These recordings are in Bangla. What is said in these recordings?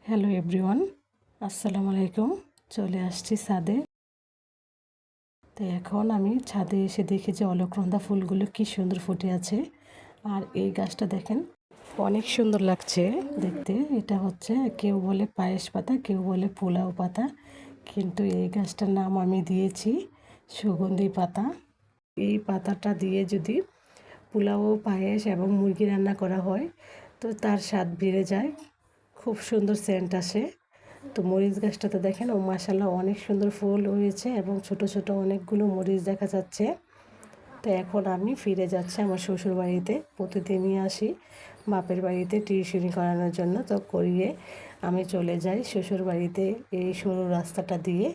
হ্যালো এভরিওয়ান, আসসালামু আলাইকুম। চলে আসছি ছাদে। তো এখন আমি ছাদে এসে দেখি যে অলকনন্দা ফুলগুলো কি সুন্দর ফুটে আছে। আর এই গাছটা দেখেন, অনেক সুন্দর লাগছে দেখতে। এটা হচ্ছে কেউ বলে পায়েস পাতা, কেউ বলে পোলাও পাতা, কিন্তু এই গাছটার নাম আমি দিয়েছি সুগন্ধি পাতা। এই পাতাটা দিয়ে যদি পোলাও, পায়েস এবং মুরগি রান্না করা হয় তো তার স্বাদ বেড়ে যায়, খুব সুন্দর সেন্ট আসে। তো মরিচ গাছটাতে দেখেন ও মাশাআল্লাহ অনেক সুন্দর ফুল হয়েছে এবং ছোট ছোট অনেকগুলো মরিচ দেখা যাচ্ছে। তো এখন আমি ফিরে যাচ্ছি আমার শ্বশুর বাড়িতে। প্রতিদিনই আসি বাপের বাড়িতে টিউশনি করানোর জন্য, তো করিয়ে আমি চলে যাই শ্বশুর বাড়িতে এই সরু রাস্তাটা দিয়ে।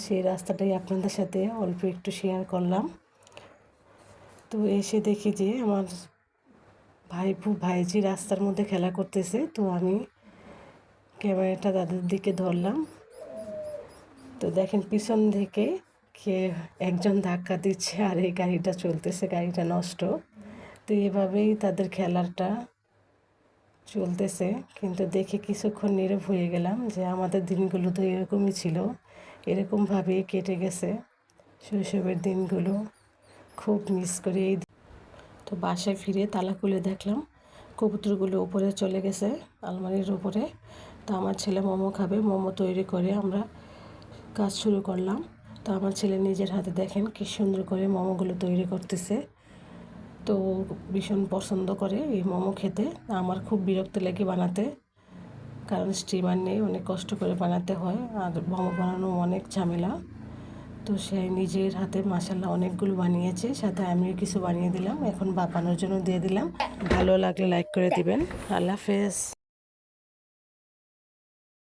সেই রাস্তাটাই আপনাদের সাথে অল্প একটু শেয়ার করলাম। তো এসে দেখি যে আমার ভাইজি রাস্তার মধ্যে খেলা করতেছে। তো আমি ক্যামেরাটা তাদের দিকে ধরলাম। তো দেখেন পিছন থেকে কে একজন ধাক্কা দিচ্ছে আর এই গাড়িটা চলতেছে, গাড়িটা নষ্ট। তো এভাবেই তাদের খেলাটা চলতেছে। কিন্তু দেখে কিছুক্ষণ নীরব হয়ে গেলাম যে আমাদের দিনগুলো তো এরকমই ছিল, এরকমভাবেই কেটে গেছে শৈশবের দিনগুলো। খুব মিস করি এই। তো বাসায় ফিরে তালা খুলে দেখলাম কবুতরগুলো উপরে চলে গেছে আলমারির উপরে। তো আমার ছেলে মোমো খাবে, মোমো তৈরি করে আমরা কাজ শুরু করলাম। তো আমার ছেলে নিজের হাতে দেখেন কি সুন্দর করে মোমোগুলো তৈরি করতেছে। তো ভীষণ পছন্দ করে এই মোমো খেতে। আমার খুব বিরক্ত লাগে বানাতে, কারণ স্টিমার নেই, অনেক কষ্ট করে বানাতে হয় আর মোমো বানানো অনেক ঝামেলা। তো সে নিজের হাতে মাশাআল্লাহ অনেকগুলো বানিয়েছে, সাথে আমিও কিছু বানিয়ে দিলাম, এখন বাপানোর জন্য দিয়ে দিলাম। ভালো লাগলে লাইক করে দিবেন। আল্লাহ হাফেজ।